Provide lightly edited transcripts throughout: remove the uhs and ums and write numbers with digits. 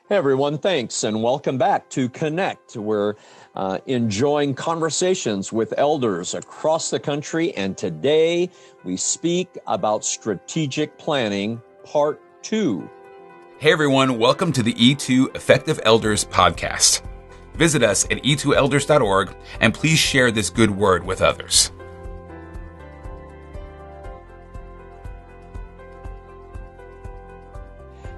Hey everyone, thanks and welcome back to Connect. We're enjoying conversations with elders across the country, and today we speak about strategic planning, part 2. Hey everyone, welcome to the E2 Effective Elders podcast. Visit us at e2elders.org and please share this good word with others.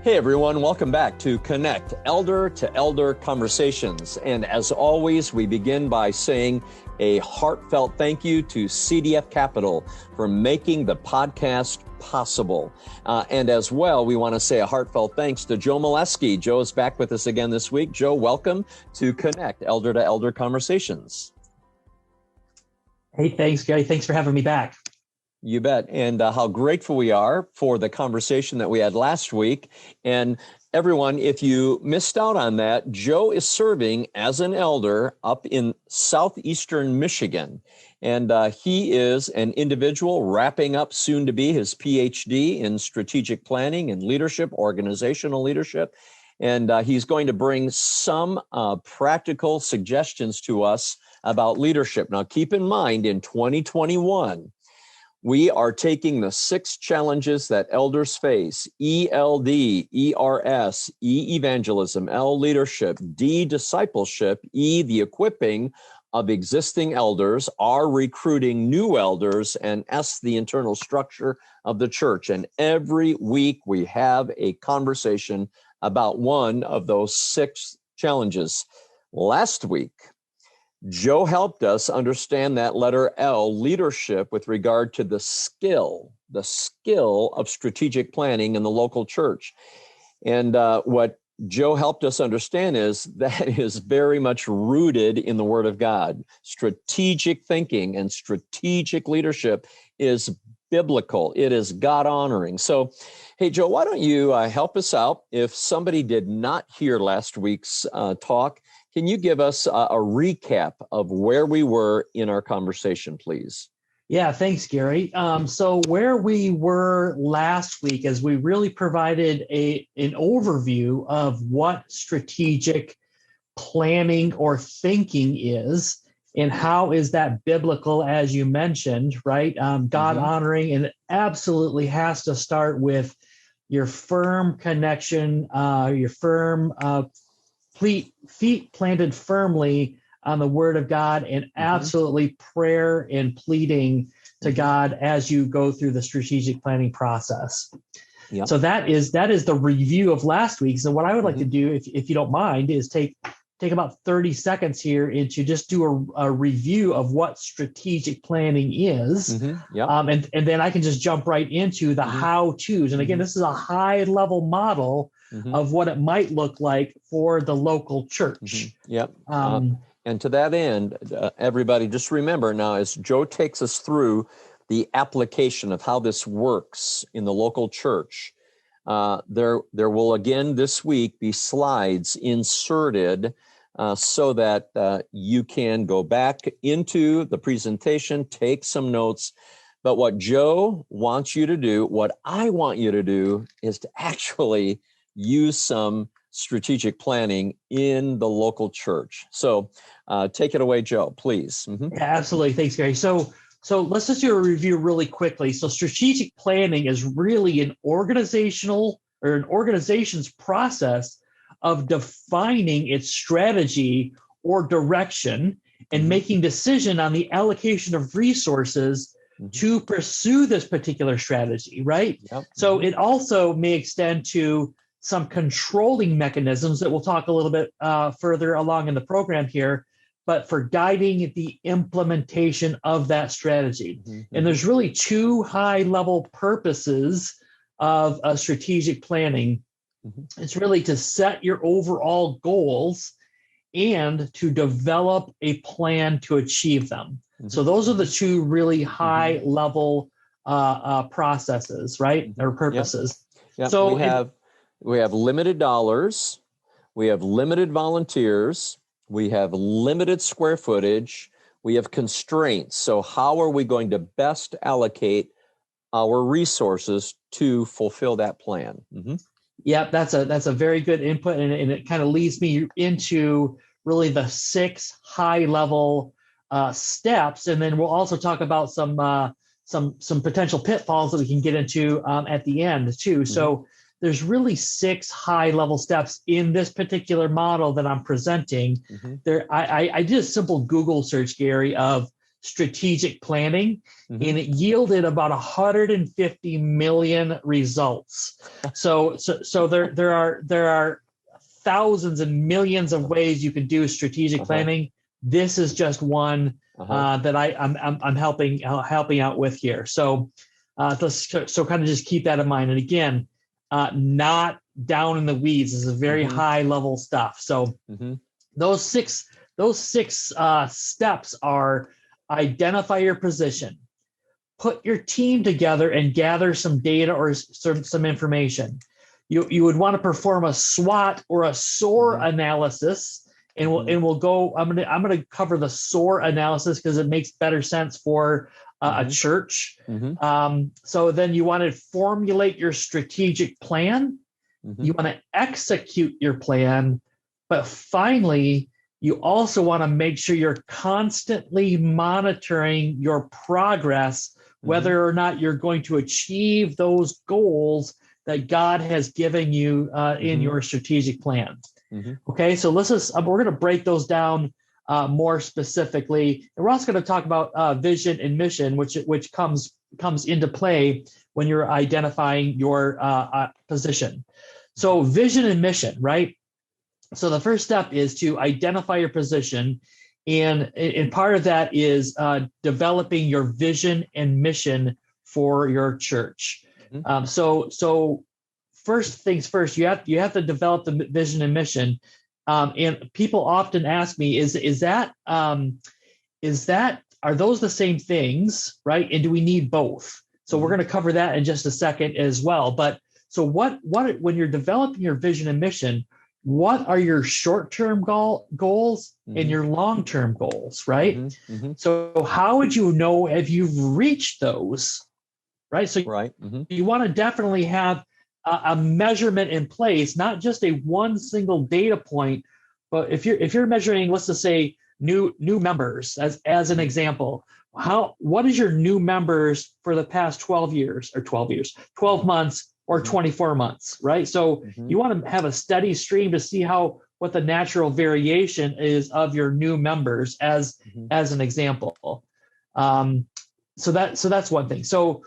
Hey everyone, welcome back to Connect, Elder to Elder Conversations. And as always, we begin by saying a heartfelt thank you to CDF Capital for making the podcast possible. And as well, we want to say a heartfelt thanks to Joe Moleski. Joe is back with us again this week. Joe, welcome to Connect, Elder to Elder Conversations. Hey, thanks, Gary. Thanks for having me back. You bet. And how grateful we are for the conversation that we had last week. And everyone, if you missed out on that, Joe is serving as an elder up in southeastern Michigan. And he is an individual wrapping up soon to be his PhD in strategic planning and leadership, organizational leadership. And he's going to bring some practical suggestions to us about leadership. Now, keep in mind, in 2021, we are taking the 6 challenges that elders face: ELD, ERS, E, evangelism, L, leadership, D, discipleship, E, the equipping of existing elders, R, recruiting new elders, and S, the internal structure of the church. And every week we have a conversation about one of those 6 challenges. Last week, Joe helped us understand that letter L, leadership, with regard to the skill of strategic planning in the local church. And what Joe helped us understand is that is very much rooted in the Word of God. Strategic thinking and strategic leadership is biblical. It is God-honoring. So, hey, Joe, why don't you help us out? If somebody did not hear last week's talk, can you give us a recap of where we were in our conversation, please? Yeah, thanks, Gary. So where we were last week is we really provided an overview of what strategic planning or thinking is and how is that biblical, as you mentioned, right? God honoring, and it absolutely has to start with your firm connection, your firm feet planted firmly on the Word of God, and absolutely prayer and pleading to God as you go through the strategic planning process. Yep. So that is the review of last week. So what I would like to do, if you don't mind, is take about 30 seconds here and to just do a review of what strategic planning is. Yep. And then I can just jump right into the how-tos. And again, this is a high-level model of what it might look like for the local church. Yep. And to that end, everybody just remember now, as Joe takes us through the application of how this works in the local church, there will again this week be slides inserted so that you can go back into the presentation, take some notes. But what Joe wants you to do, what I want you to do, is to actually use some strategic planning in the local church. So take it away, Joe, please. Yeah, absolutely. Thanks, Gary. So let's just do a review really quickly. So strategic planning is really an organization's process of defining its strategy or direction and making decision on the allocation of resources to pursue this particular strategy, right? Yep. So it also may extend to some controlling mechanisms that we'll talk a little bit further along in the program here, but for guiding the implementation of that strategy. And there's really 2 high-level purposes of strategic planning. It's really to set your overall goals and to develop a plan to achieve them. So those are the 2 really high-level processes, right, or purposes. Yep. So we have limited dollars, we have limited volunteers, we have limited square footage, we have constraints. So how are we going to best allocate our resources to fulfill that plan? Yep, that's a very good input, and it kind of leads me into really the 6 high level steps, and then we'll also talk about some potential pitfalls that we can get into at the end too. So there's really 6 high level steps in this particular model that I'm presenting. I did a simple Google search, Gary, of strategic planning, and it yielded about 150 million results. So there are thousands and millions of ways you can do strategic planning. This is just one that I'm helping out with here. So so kind of just keep that in mind. And again, not down in the weeds. This is very high level stuff. So those six steps are: identify your position, put your team together and gather some data or some information. You would want to perform a SWOT or a Soar analysis, and we'll go. I'm gonna cover the Soar analysis because it makes better sense for a church. So then you want to formulate your strategic plan. You want to execute your plan, but finally, you also want to make sure you're constantly monitoring your progress, whether or not you're going to achieve those goals that God has given you in your strategic plan. Okay, so we're going to break those down more specifically, and we're also going to talk about vision and mission, which comes into play when you're identifying your position. So vision and mission, right? So the first step is to identify your position, and part of that is developing your vision and mission for your church. So first things first, you have to develop the vision and mission. And people often ask me, are those the same things, right? And do we need both? So we're going to cover that in just a second as well. But so what when you're developing your vision and mission, what are your short-term goals and your long-term goals, right? So how would you know if you've reached those, right? So you want to definitely have a measurement in place, not just a one single data point, but if you're measuring, let's just say new members as an example, what is your new members for the past 12 months or 24 months, right? So you want to have a steady stream to see what the natural variation is of your new members as an example. So that's one thing. So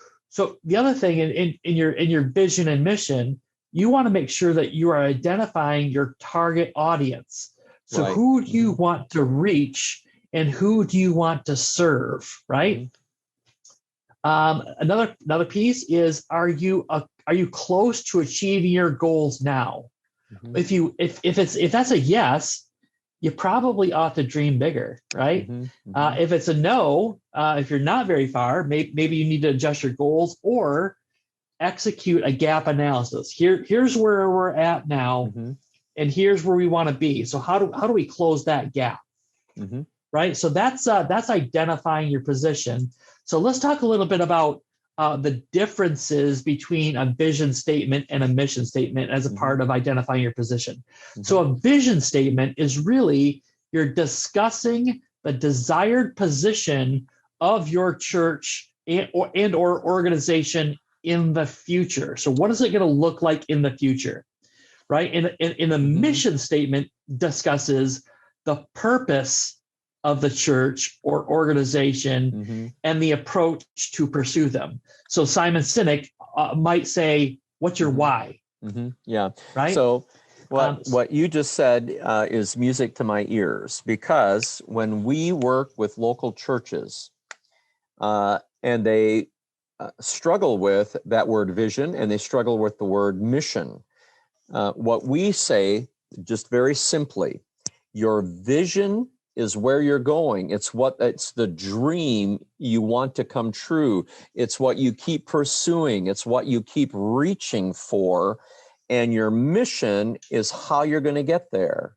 the other thing in your vision and mission, you want to make sure that you are identifying your target audience. So who do you want to reach and who do you want to serve, right? Another piece is, are you close to achieving your goals now? If that's a yes, you probably ought to dream bigger, right? If it's a no, if you're not very far, maybe you need to adjust your goals or execute a gap analysis. Here's where we're at now, and here's where we want to be. So how do we close that gap, right? So that's identifying your position. So let's talk a little bit about the differences between a vision statement and a mission statement as a part of identifying your position. So a vision statement is really you're discussing the desired position of your church and or organization in the future. So what is it going to look like in the future, right? And the mission statement discusses the purpose of the church or organization and the approach to pursue them. So Simon Sinek might say, what's your why? Yeah. Right. So what you just said is music to my ears, because when we work with local churches and they struggle with that word vision and they struggle with the word mission, what we say, just very simply, your vision is where you're going. It's the dream you want to come true. It's what you keep pursuing. It's what you keep reaching for. And your mission is how you're going to get there.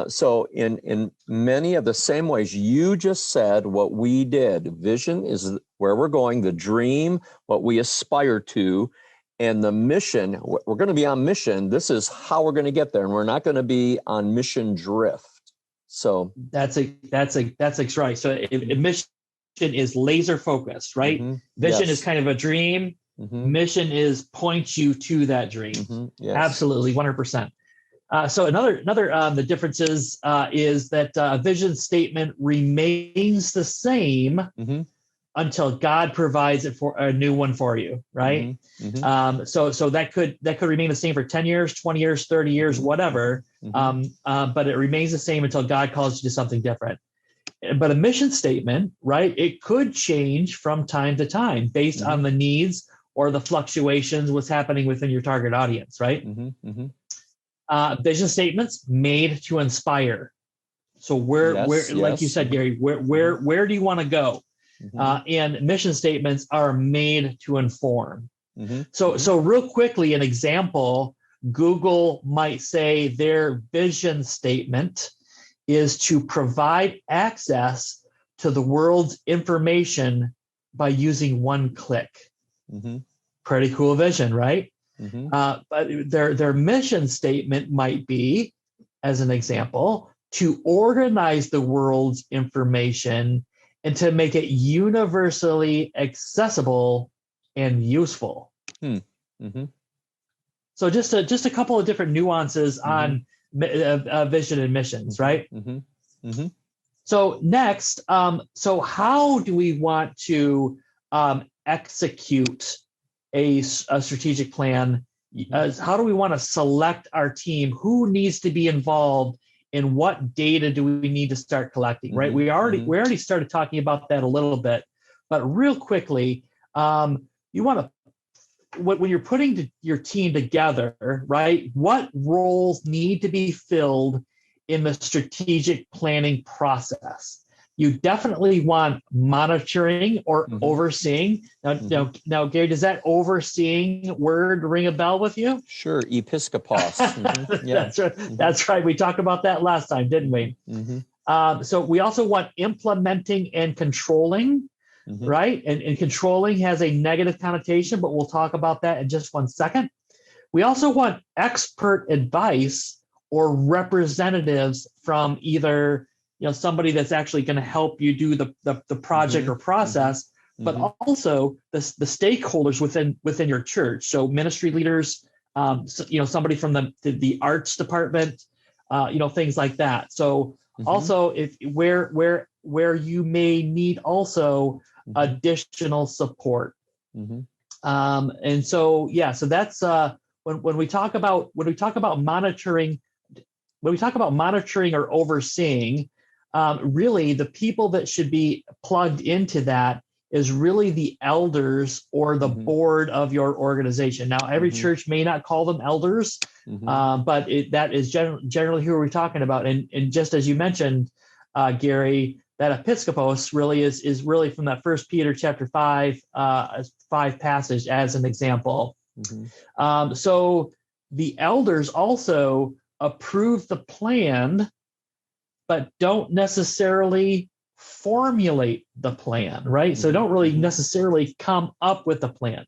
So in many of the same ways you just said, what we did, vision is where we're going, the dream, what we aspire to, And the mission, we're going to be on mission. This is how we're going to get there. And we're not going to be on mission drift. So that's right. So mission is laser focused, right? Mm-hmm. Vision Yes. is kind of a dream. Mm-hmm. Mission is point you to that dream. Mm-hmm. Yes. Absolutely, 100%. So another the differences is that vision statement remains the same Mm-hmm. until God provides it for a new one for you, right? Mm-hmm. So that could remain the same for 10 years, 20 years, 30 years, whatever. Mm-hmm. But it remains the same until God calls you to something different. But a mission statement, right? It could change from time to time based Mm-hmm. on the needs or the fluctuations, what's happening within your target audience, right? Mm-hmm. Mm-hmm. Vision statements made to inspire. So like you said, Gary, where do you want to go? Mm-hmm. And mission statements are made to inform. Mm-hmm. So real quickly, an example, Google might say their vision statement is to provide access to the world's information by using one click. Mm-hmm. Pretty cool vision, right? Mm-hmm. But their mission statement might be, as an example, to organize the world's information and to make it universally accessible and useful. Mm-hmm. So just a couple of different nuances on vision and missions, right? Mm-hmm. Mm-hmm. So next, so how do we want to execute a strategic plan? How do we want to select our team? Who needs to be involved? And what data do we need to start collecting? Right? We already started talking about that a little bit, but real quickly, you want to, when you're putting your team together, right? What roles need to be filled in the strategic planning process? You definitely want monitoring or overseeing. Now, Gary, does that overseeing word ring a bell with you? Sure, episkopos. Mm-hmm. Yeah. That's right. That's right. We talked about that last time, didn't we? Mm-hmm. So we also want implementing and controlling, right? And controlling has a negative connotation, but we'll talk about that in just 1 second. We also want expert advice or representatives from either somebody that's actually going to help you do the project or process, but also the stakeholders within your church. So ministry leaders, somebody from the arts department, things like that. So also where you may need also additional support. And so so that's when we talk about monitoring. When we talk about monitoring or overseeing, really the people that should be plugged into that is really the elders or the board of your organization. Now, every church may not call them elders, but that is generally who we're talking about. And just as you mentioned, Gary, that episkopos really is really from that 1 Peter chapter 5 passage as an example. So the elders also approve the plan, but don't necessarily formulate the plan, right? So don't really necessarily come up with the plan.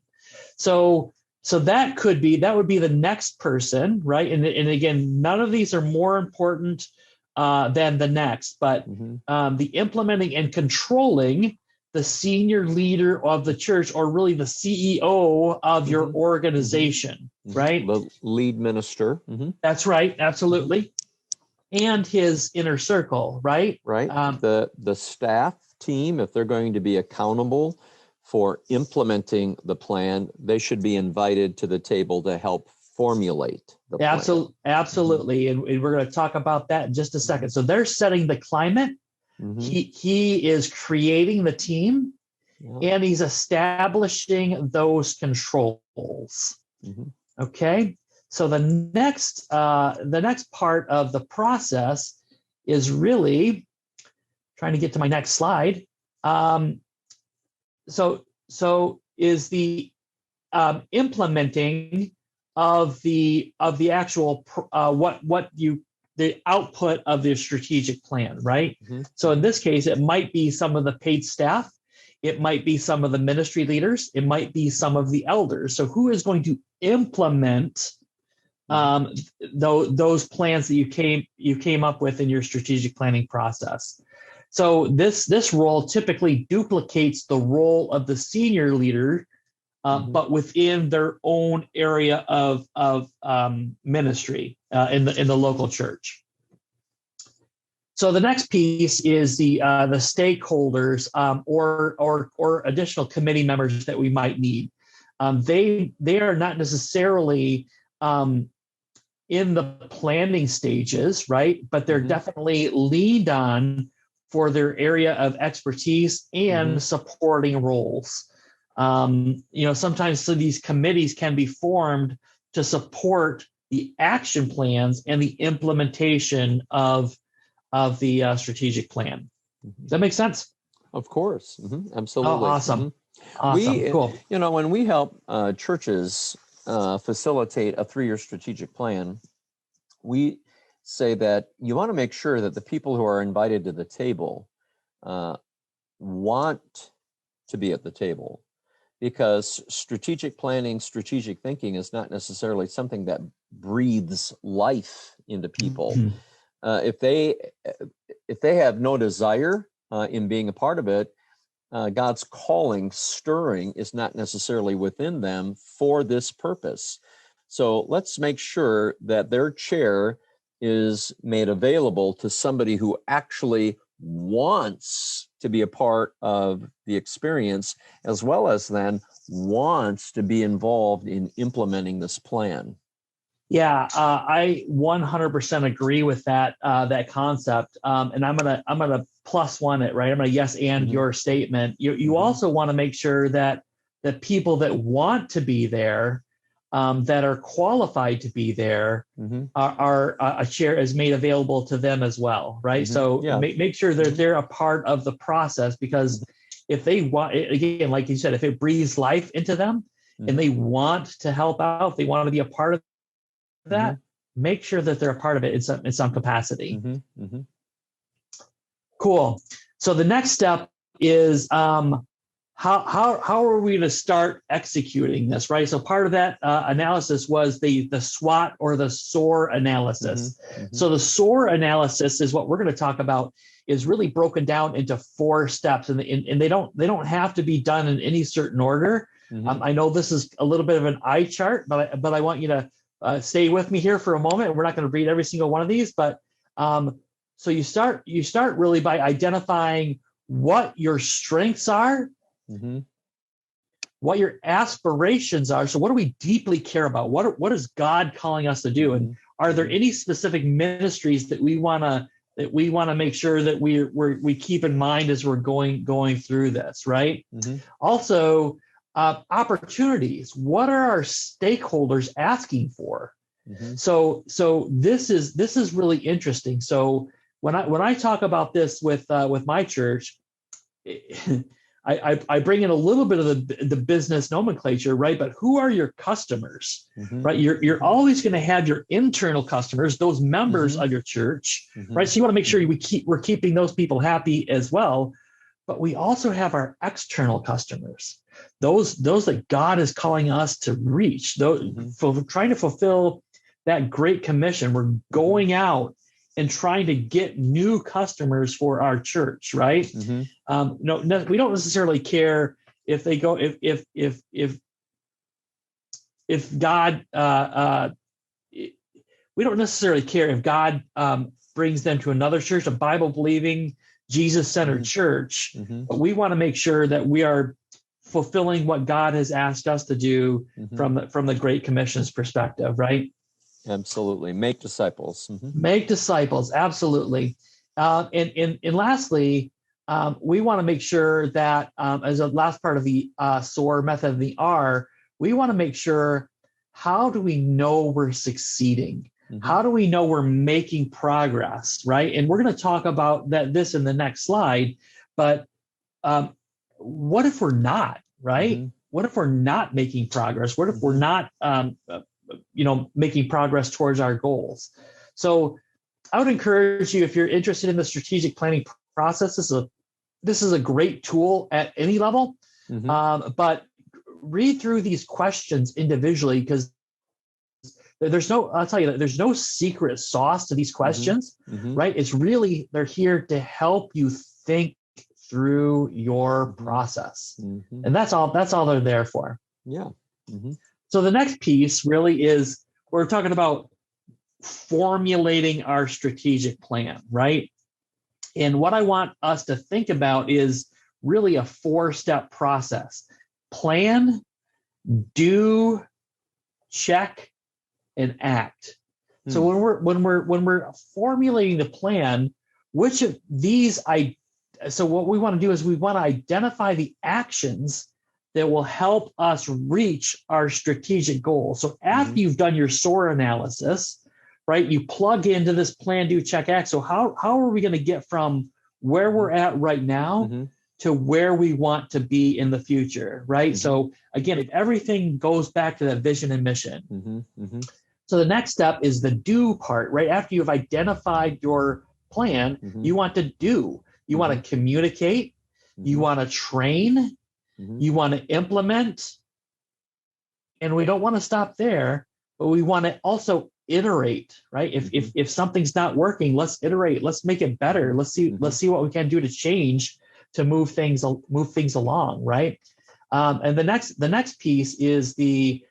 So that would be the next person, right? And again, none of these are more important than the next, but the implementing and controlling, the senior leader of the church, or really the CEO of your organization, right? The lead minister. That's right, absolutely. And his inner circle, right? Right. The staff team, if they're going to be accountable for implementing the plan, they should be invited to the table to help formulate the plan. Absolutely. And we're going to talk about that in just a second. So they're setting the climate. He is creating the team, and he's establishing those controls. Okay. So the next part of the process is really trying to get to my next slide. So is the implementing of the actual the output of the strategic plan, right? So in this case, it might be some of the paid staff. It might be some of the ministry leaders. It might be some of the elders. So who is going to implement those plans that you came up with in your strategic planning process? So this role typically duplicates the role of the senior leader, but within their own area of ministry in the local church. So the next piece is the stakeholders or additional committee members that we might need. They are not necessarily in the planning stages, right? But they're definitely leaned on for their area of expertise and supporting roles. Sometimes so these committees can be formed to support the action plans and the implementation of the strategic plan. Does that make sense? Of course. Absolutely. Oh, awesome. Awesome. Cool. When we help churches facilitate a 3-year strategic plan, we say that you want to make sure that the people who are invited to the table want to be at the table, because strategic planning, strategic thinking is not necessarily something that breathes life into people. If they have no desire in being a part of it, God's calling, stirring, is not necessarily within them for this purpose. So let's make sure that their chair is made available to somebody who actually wants to be a part of the experience, as well as then wants to be involved in implementing this plan. Yeah, I 100% agree with that concept, and I'm gonna plus one it, right? I'm gonna yes and your statement. You also want to make sure that the people that want to be there, that are qualified to be there, are a chair is made available to them as well, right? So make sure that they're a part of the process, because if they want, again, like you said, if it breathes life into them and they want to help out, they want to be a part of that, make sure that they're a part of it in some capacity. Cool. So the next step is how are we going to start executing this, right? So part of that analysis was the SWOT or the SOAR analysis. So the SOAR analysis is what we're going to talk about, is really broken down into 4 steps, and they don't have to be done in any certain order. I know this is a little bit of an eye chart, but I want you to stay with me here for a moment. We're not going to read every single one of these, but so you start really by identifying what your strengths are, what your aspirations are. So what do we deeply care about? What is God calling us to do? And are there any specific ministries that we want to make sure that we keep in mind as we're going through this, right? Also, opportunities. What are our stakeholders asking for? So this is really interesting. So when I talk about this with my church, I bring in a little bit of the business nomenclature, right? But who are your customers, right? You're always going to have your internal customers, those members of your church, right? So you want to make sure we're keeping those people happy as well. But we also have our external customers, those that God is calling us to reach, for trying to fulfill that great commission. We're going out and trying to get new customers for our church, right? No, we don't necessarily care if they go if God. We don't necessarily care if God brings them to another church, a Bible-believing, Jesus-centered church. But we want to make sure that we are fulfilling what God has asked us to do from the Great Commission's perspective, right? Absolutely. Make disciples. Make disciples. Absolutely. And lastly, we want to make sure that as a last part of the SOAR method of the R, we want to make sure, how do we know we're succeeding? How do we know we're making progress, right? And we're going to talk about this in the next slide, but what if we're not, right? What if we're not making progress? What if we're not making progress towards our goals? So I would encourage you, if you're interested in the strategic planning process, this is this is a great tool at any level, but read through these questions individually, because I'll tell you that there's no secret sauce to these questions, right? It's really, they're here to help you think through your process. And that's all they're there for. Yeah. So the next piece really is, we're talking about formulating our strategic plan, right? And what I want us to think about is really a 4-step process: plan, do, check, and act. So when we're formulating the plan, which of these so what we want to do is we want to identify the actions that will help us reach our strategic goals. So after you've done your SOAR analysis, right, you plug into this plan, do, check, act. So how are we going to get from where we're at right now to where we want to be in the future, right? So again, if everything goes back to that vision and mission. So the next step is the do part, right? After you've identified your plan, you want to do. You want to communicate. You want to train. You want to implement. And we don't want to stop there, but we want to also iterate, right? If something's not working, let's iterate. Let's make it better. Let's see what we can do to change, to move things along, right? And the next piece is the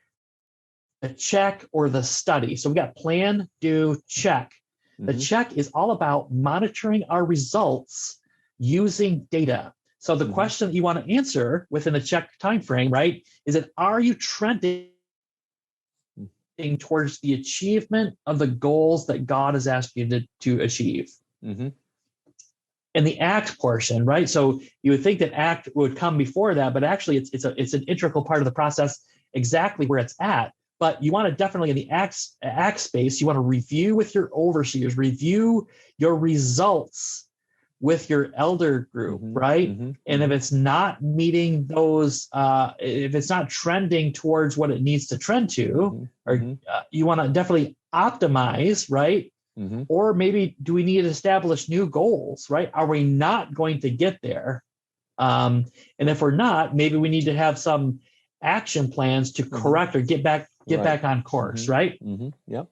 check or the study. So we got plan, do, check. The check is all about monitoring our results using data. So the question that you want to answer within the check timeframe, right, is that, are you trending towards the achievement of the goals that God has asked you to achieve? And the act portion, right? So you would think that act would come before that, but actually it's an integral part of the process, exactly where it's at. But you want to definitely, in the act space, you want to review with your overseers, review your results with your elder group, right? And if it's not meeting those, if it's not trending towards what it needs to trend to, or you want to definitely optimize, right? Or maybe do we need to establish new goals, right? Are we not going to get there? And if we're not, maybe we need to have some action plans to correct or get back on course, right? Yep.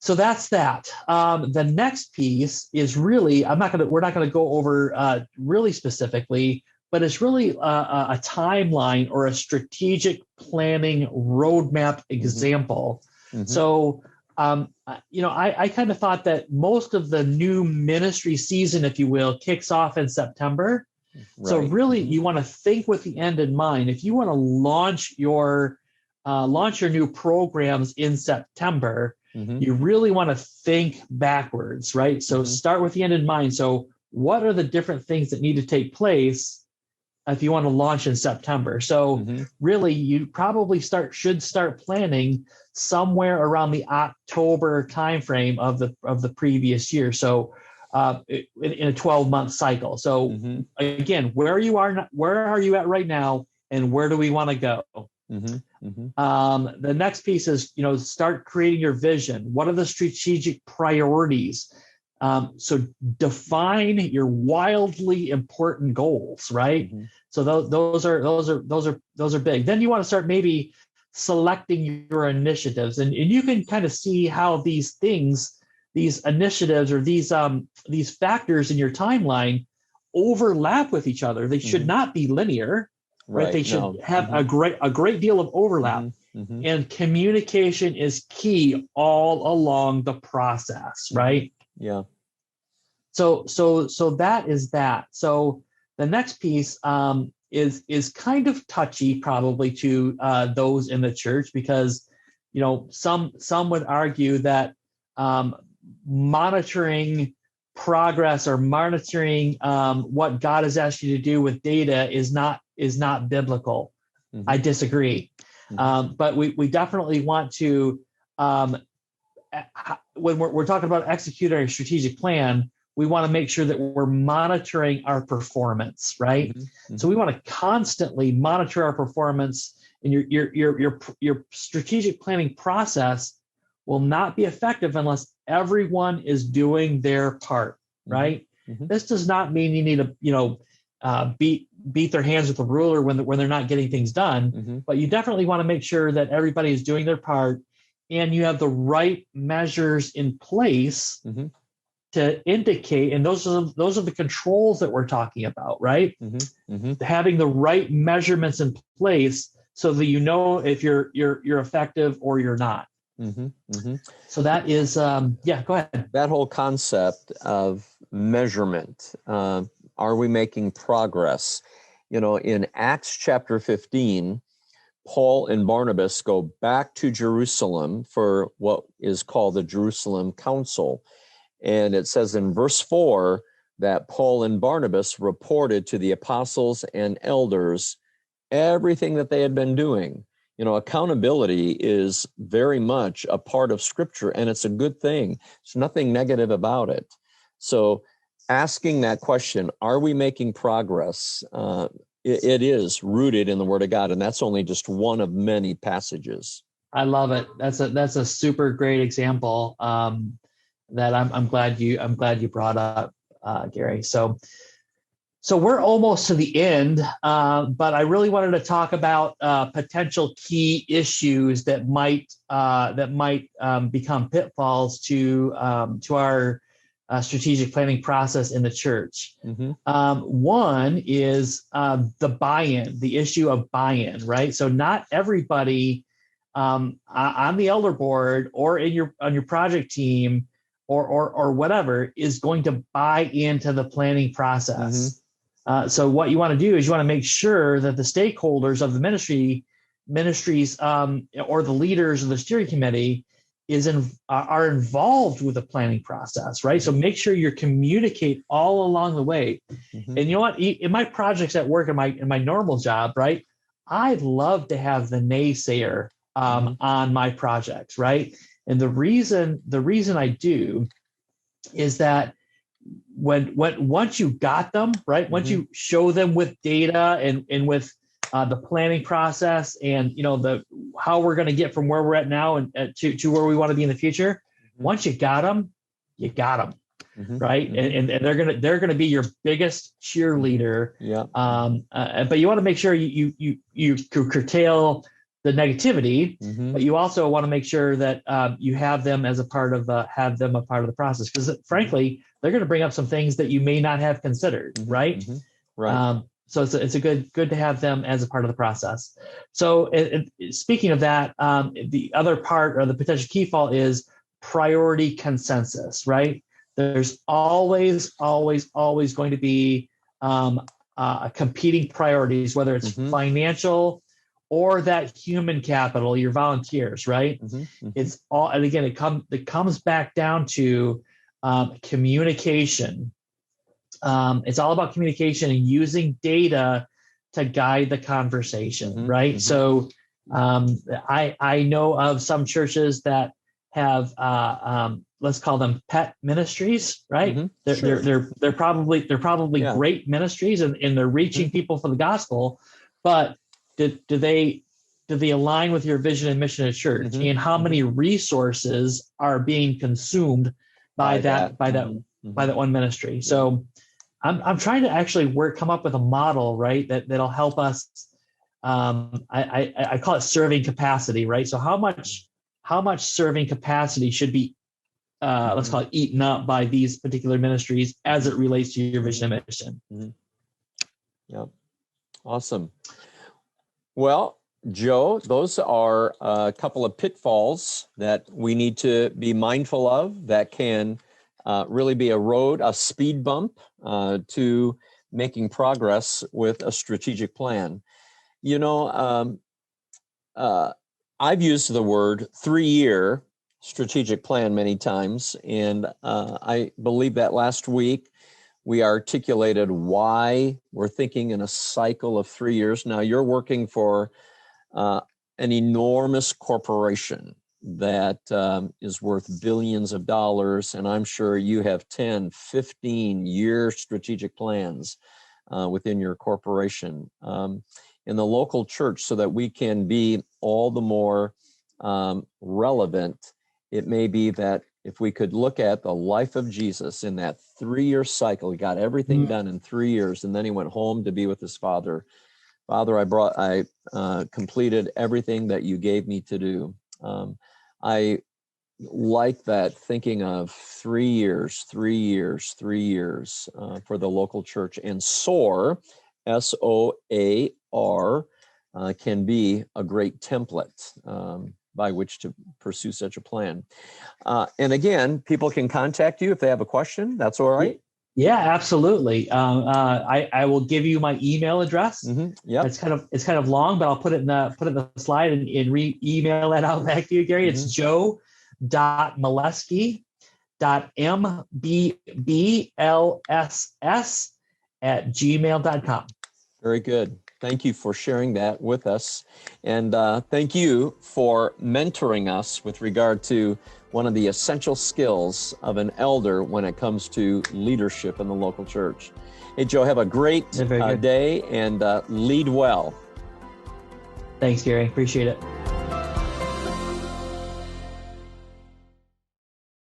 So that's that. The next piece is really, we're not gonna go over really specifically, but it's really a timeline or a strategic planning roadmap example. So, I kind of thought that most of the new ministry season, if you will, kicks off in September. So really, you want to think with the end in mind. If you want to launch your new programs in September, you really want to think backwards, right? So start with the end in mind. So what are the different things that need to take place if you want to launch in September? So really, you probably should start planning somewhere around the October timeframe of the previous year. So in a 12-month cycle. So again, where are you at right now, and where do we want to go? The next piece is, start creating your vision. What are the strategic priorities? So define your wildly important goals, right? So those are big. Then you want to start maybe selecting your initiatives, and you can kind of see how these initiatives or these factors in your timeline overlap with each other. They should not be linear. Right. They should have a great deal of overlap. And communication is key all along the process, right? Yeah. So that is that. So the next piece is kind of touchy probably to those in the church, because some would argue that monitoring progress or monitoring what God has asked you to do with data is not biblical. I disagree. But we definitely want to, when we're talking about executing our strategic plan, we want to make sure that we're monitoring our performance, right? So we want to constantly monitor our performance, and your strategic planning process will not be effective unless everyone is doing their part, right? This does not mean you need to, beat their hands with a ruler when they're not getting things done. But you definitely want to make sure that everybody is doing their part, and you have the right measures in place to indicate. And those are the controls that we're talking about, right? Having the right measurements in place so that you know if you're effective or you're not. So that is, go ahead. That whole concept of measurement. Are we making progress? In Acts chapter 15, Paul and Barnabas go back to Jerusalem for what is called the Jerusalem Council. And it says in verse 4 that Paul and Barnabas reported to the apostles and elders everything that they had been doing. Accountability is very much a part of Scripture, and it's a good thing. There's nothing negative about it. So asking that question, are we making progress? It is rooted in the Word of God, and that's only just one of many passages. I love it. That's a super great example that I'm glad you brought up, Gary. So we're almost to the end, but I really wanted to talk about potential key issues that might become pitfalls to our strategic planning process in the church. One is the buy-in, the issue of buy-in, right? So not everybody on the elder board or on your project team or whatever is going to buy into the planning process. So what you want to do is you want to make sure that the stakeholders of the ministries or the leaders of the steering committee are involved with the planning process, right? So make sure you communicate all along the way. And you know what? In my projects at work, in my normal job, right, I'd love to have the naysayer on my projects, right? And the reason I do is that once you got them, right, once you show them with data and with the planning process and how we're going to get from where we're at now and to where we want to be in the future, once you got them, right? And they're gonna be your biggest cheerleader. But you want to make sure you curtail the negativity, but you also want to make sure that you have them as a part of the process, because frankly, they're going to bring up some things that you may not have considered, right? So it's a good to have them as a part of the process. So speaking of that, the other part or the potential key fault is priority consensus, right? There's always going to be competing priorities, whether it's financial or that human capital, your volunteers, right? It's all, and again, it comes back down to communication. It's all about communication and using data to guide the conversation, right? So I know of some churches that have let's call them pet ministries, right? They're probably great ministries and they're reaching people for the gospel, but do they align with your vision and mission of church? And how many resources are being consumed by that one ministry? So I'm trying to actually come up with a model, right, that'll help us. I call it serving capacity, right? So how much serving capacity should be let's call it eaten up by these particular ministries as it relates to your vision and mission. Yep. Awesome. Well, Joe, those are a couple of pitfalls that we need to be mindful of that can really be a speed bump to making progress with a strategic plan. I've used the word 3-year strategic plan many times, and I believe that last week we articulated why we're thinking in a cycle of 3 years. Now, you're working for an enormous corporation that is worth billions of dollars, and I'm sure you have 10, 15-year strategic plans within your corporation. In the local church, so that we can be all the more relevant, it may be that if we could look at the life of Jesus in that 3-year cycle. He got everything done in 3 years, and then he went home to be with his Father. Father, I completed everything that you gave me to do. I like that, thinking of 3 years for the local church. And SOAR, SOAR, can be a great template by which to pursue such a plan. And again, people can contact you if they have a question. That's all right? Yeah, absolutely. I will give you my email address. Yeah, it's kind of long, but I'll put it in the slide and email that out back to you, Gary. It's joe.moleski.mbbLSS@gmail.com. Very good. Thank you for sharing that with us. And thank you for mentoring us with regard to one of the essential skills of an elder when it comes to leadership in the local church. Hey, Joe, have a great day and lead well. Thanks, Gary. Appreciate it.